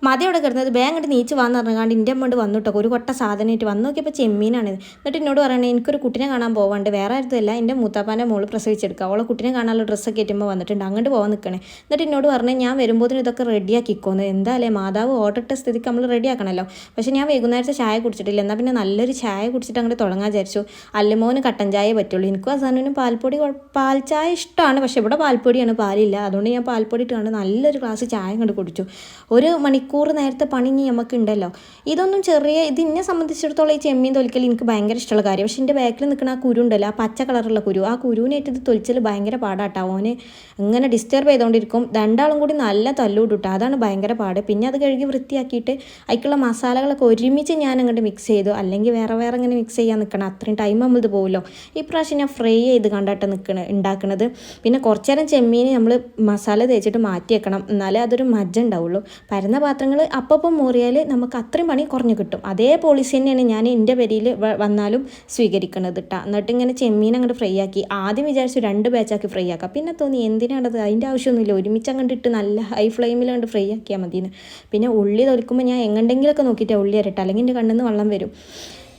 മതി അവിടെ കിടന്നത് ബാങ്ക് നീച്ച് വന്ന് പറഞ്ഞാണ്ട് എൻ്റെ അമ്മ വന്നിട്ടോ ഒരു കൊട്ട സാധനമായിട്ട് വന്ന് നോക്കിയപ്പോൾ ചെമ്മീനാണ്. എന്നിട്ട് എന്നോട് പറയണേ എനിക്കൊരു കുട്ടിനെ കാണാൻ പോകാണ്ട് വേറെ ആരുതല്ല എൻ്റെ മൂത്താപ്പാൻ്റെ മോള് പ്രസവിച്ചെടുക്കുക അവളെ കുട്ടിനെ കാണാനുള്ള ഡ്രസ്സൊക്കെ ഏറ്റുമ്പോൾ വന്നിട്ടുണ്ട് അങ്ങോട്ട് പോകാൻ നിൽക്കണേ. എന്നിട്ട് എന്നോട് പറഞ്ഞേ ഞാൻ വരുമ്പോഴത്തേനും ഇതൊക്കെ റെഡിയാക്കിക്കോന്ന്. എന്തായാലേ മാതാവ് ഓർഡർ ഇട്ട സ്ഥിതിക്ക് നമ്മൾ റെഡിയാക്കണമല്ലോ. പക്ഷേ ഞാൻ വൈകുന്നേരത്തെ ചായ കുടിച്ചിട്ടില്ല. എന്നാൽ പിന്നെ നല്ലൊരു ചായ കുടിച്ചിട്ട് അങ്ങോട്ട് തുടങ്ങാൻ വിചാരിച്ചു. അല്ലുമോന് കട്ടൻ ചായ പറ്റുള്ളൂ. എനിക്കും അവസാനം പാൽ ചായ ഇഷ്ടമാണ്. പക്ഷേ ഇവിടെ പാൽപ്പൊടിയാണ്, പാലില്ല. അതുകൊണ്ട് ഞാൻ പാൽപ്പൊടി ഇട്ടുകൊണ്ട് നല്ലൊരു ഗ്ലാസ് ചായ അങ്ങോട്ട് കുടിച്ചു. ഒരു മണിക്കൂർ നേരത്തെ പണി ഇനി നമുക്ക് ഉണ്ടല്ലോ. ഇതൊന്നും ഇത് എന്നെ സംബന്ധിച്ചിടത്തോളം ഈ ചെമ്മീൻ തൊലിക്കൽ എനിക്ക് ഭയങ്കര ഇഷ്ടമുള്ള കാര്യം. പക്ഷേ എൻ്റെ ബാക്കിൽ നിൽക്കുന്ന ആ കുരു ഉണ്ടല്ലോ, ആ പച്ച കളറുള്ള കുരു, ആ കുരുവിനായിട്ട് ഇത് തൊലിച്ചൽ ഭയങ്കര പാടാട്ടോ. ഓന് ഇങ്ങനെ ഡിസ്റ്റർബ് ചെയ്തുകൊണ്ടിരിക്കും. രണ്ടാളും കൂടി നല്ല തല്ലുവിട്ടിട്ട് അതാണ് ഭയങ്കര പാട്. പിന്നെ അത് കഴുകി വൃത്തിയാക്കിയിട്ട് അതിലേക്കുള്ള മസാലകളൊക്കെ ഒരുമിച്ച് ഞാൻ അങ്ങോട്ട് മിക്സ് ചെയ്തു. അല്ലെങ്കിൽ വേറെ വേറെ ഇങ്ങനെ മിക്സ് ചെയ്യാൻ നിൽക്കണം, അത്രയും ടൈം നമ്മളിത് പോകുമല്ലോ. ഈ പ്രാവശ്യം ഞാൻ ഫ്രൈ ചെയ്ത് കണ്ടായിട്ട് ഉണ്ടാക്കുന്നത്. പിന്നെ കുറച്ച് നേരം ചെമ്മീൻ നമ്മൾ മസാല തേച്ചിട്ട് മാറ്റി വെക്കണം, എന്നാലേ അതൊരു മജ്ജ ഉണ്ടാവുള്ളൂ. പരന്ന പാത്രങ്ങൾ അപ്പം മോറിയാൽ നമുക്ക് അത്രയും പണി കുറഞ്ഞു കിട്ടും. അതേ പോളിസി തന്നെയാണ് ഞാൻ എൻ്റെ പെരിയിൽ വന്നാലും സ്വീകരിക്കുന്നത് കേട്ടോ. എന്നിട്ട് ഇങ്ങനെ ചെമ്മീൻ അങ്ങോട്ട് ഫ്രൈ ആക്കി. ആദ്യം വിചാരിച്ചു 2 ബാച്ചാക്കി ഫ്രൈ ആക്കാം. പിന്നെ തോന്നി എന്തിനാണത്, അതിൻ്റെ ആവശ്യമൊന്നുമില്ല, ഒരുമിച്ച് അങ്ങോട്ട് ഇട്ട് നല്ല ഹൈ ഫ്ലെയിമിൽ കണ്ട് ഫ്രൈ ആക്കിയാൽ മതിയെന്ന്. പിന്നെ ഉള്ളി തൊലിക്കുമ്പോൾ ഞാൻ എങ്ങനെയെങ്കിലുമൊക്കെ നോക്കിയിട്ട് ഉള്ളി അരട്ടെ, അല്ലെങ്കിൽ എൻ്റെ കണ്ണിൽ നിന്ന് വെള്ളം വരും.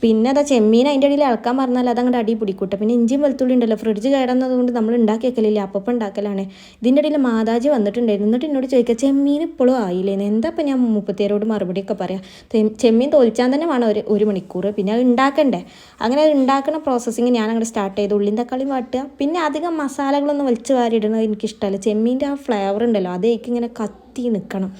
പിന്നെ അതാ ചെമ്മീൻ അതിൻ്റെ ഇടയിൽ ഇളക്കാൻ പറഞ്ഞാൽ അതങ്ങോട്ട് അടി പിടിക്കൂട്ടെ. പിന്നെ ഇഞ്ചിയും വെളുത്തുള്ളി ഉണ്ടല്ലോ, ഫ്രിഡ്ജ് കേടുന്നതുകൊണ്ട് നമ്മൾ ഉണ്ടാക്കി വെക്കലില്ല, അപ്പം ഉണ്ടാക്കലാണ്. ഇതിൻ്റെ ഇടയിൽ മാതാജി വന്നിട്ടുണ്ടായിരുന്നു. എന്നിട്ട് എന്നോട് ചോദിക്കുക ചെമ്മീൻ ഇപ്പോഴും ആയില്ലേന്ന്. എന്താ ഇപ്പം ഞാൻ മുപ്പത്തേരോട് മറുപടിയൊക്കെ പറയാം. ചെമ്മീൻ തൊലിച്ചാൻ തന്നെ വേണം ഒരു മണിക്കൂർ. പിന്നെ അത് ഉണ്ടാക്കണ്ടേ. അങ്ങനെ അത് ഉണ്ടാക്കുന്ന പ്രോസസ്സിങ് ഞാൻ അങ്ങോട്ട് സ്റ്റാർട്ട് ചെയ്തു. ഉള്ളിയും തക്കാളിയും വാട്ടുക. പിന്നെ അധികം മസാലകളൊന്നും വലിച്ച് വാരി ഇടുന്നത് എനിക്കിഷ്ടമല്ല. ചെമ്മീൻ്റെ ആ ഫ്ലേവർ ഉണ്ടല്ലോ അതേക്ക് ഇങ്ങനെ കത്തി നിൽക്കണം.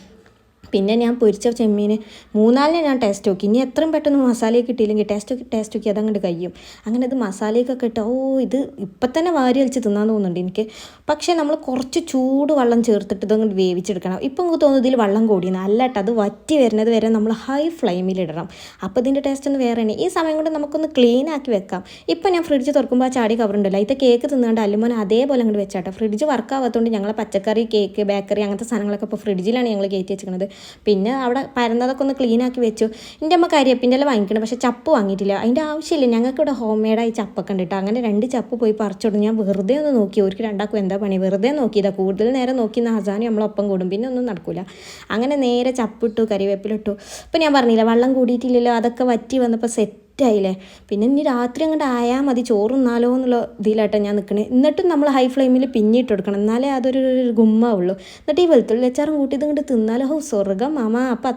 പിന്നെ ഞാൻ പൊരിച്ച ചെമ്മീൻ 3-4 ഞാൻ ടേസ്റ്റ് നോക്കി. ഇനി എത്രയും പെട്ടെന്ന് മസാലയൊക്കെ കിട്ടിയില്ലെങ്കിൽ ടേസ്റ്റ് നോക്കി അതങ്ങോട്ട് കഴിയും. അങ്ങനെ ഇത് മസാലയൊക്കെ ഇട്ട് ഇത് ഇപ്പം തന്നെ വാരി വലിച്ച് തിന്നാൻ തോന്നുന്നുണ്ട് എനിക്ക്. പക്ഷേ നമ്മൾ കുറച്ച് ചൂട് വെള്ളം ചേർത്തിട്ട് ഇതങ്ങോട്ട് വേവിച്ചെടുക്കണം. ഇപ്പം നമുക്ക് തോന്നുന്നു ഇതിൽ വെള്ളം കൂടിയെന്ന്. അല്ലട്ടോ, അത് വറ്റി വരുന്നത് വരെ നമ്മൾ ഹൈ ഫ്ലെയിമിലിടണം. അപ്പോൾ ഇതിൻ്റെ ടേസ്റ്റ് ഒന്ന് വേറെയാണ്. ഈ സമയം കൊണ്ട് നമുക്കൊന്ന് ക്ലീൻ ആക്കി വെക്കാം. ഇപ്പം ഞാൻ ഫ്രിഡ്ജ് തുറക്കുമ്പോൾ ആ ചാടി കവറുണ്ടല്ലോ, ഇത് കേക്ക് തിന്നാണ്ട് അല്ലുമോനെ അതേപോലെ അങ്ങോട്ട് വെച്ചാട്ടോ. ഫ്രിഡ്ജ് വർക്കാവാത്തതുകൊണ്ട് ഞങ്ങളെ പച്ചക്കറി, കേക്ക്, ബേക്കറി അങ്ങനത്തെ സാധനങ്ങളൊക്കെ ഇപ്പോൾ ഫ്രിഡ്ജിലാണ് ഞങ്ങൾ കയറ്റി വെച്ചിരിക്കുന്നത്. പിന്നെ അവിടെ പരന്നതൊക്കെ ഒന്ന് ക്ലീൻ ആക്കി വെച്ചു. എൻ്റെ അമ്മ കരിയപ്പിൻ്റെ എല്ലാം വാങ്ങിക്കണം, പക്ഷേ ചപ്പ് വാങ്ങിയിട്ടില്ല. അതിൻ്റെ ആവശ്യമില്ല, ഞങ്ങൾക്ക് ഇവിടെ ഹോം മെയ്ഡായി ചപ്പൊക്കെ ഉണ്ട് കേട്ടോ. അങ്ങനെ 2 ചപ്പ് പോയി പറിച്ചോടും. ഞാൻ വെറുതെ ഒന്ന് നോക്കി, അവർക്ക് രണ്ടാക്കും എന്താ പണി, വെറുതെ നോക്കിയതാണ്. കൂടുതൽ നേരം നോക്കി ഹസാനി നമ്മളൊപ്പം കൂടും, പിന്നെ ഒന്നും നടക്കില്ല. അങ്ങനെ നേരെ ചപ്പിട്ടു, കറിവേപ്പിലിട്ടു. ഇപ്പം ഞാൻ പറഞ്ഞില്ല വെള്ളം കൂടിയിട്ടില്ലല്ലോ, അതൊക്കെ വറ്റി വന്നപ്പോൾ സെറ്റായില്ലേ. പിന്നെ ഇനി രാത്രി അങ്ങോട്ട് ആയാൽ മതി, ചോറുന്നാലോ എന്നുള്ള ഇതിലാട്ടോ ഞാൻ നിൽക്കണേ. എന്നിട്ടും നമ്മൾ ഹൈ ഫ്ലെയിമിൽ പിന്നിട്ട് കൊടുക്കണം, എന്നാലേ അതൊരു ഗുമ്മാവുള്ളൂ. എന്നിട്ട് ഈ വെളുത്തുള്ളി അച്ചാറും കൂട്ടി ഇത് ഇങ്ങോട്ട് തിന്നാലോ സ്വർഗ്ഗം മാമ. അപ്പം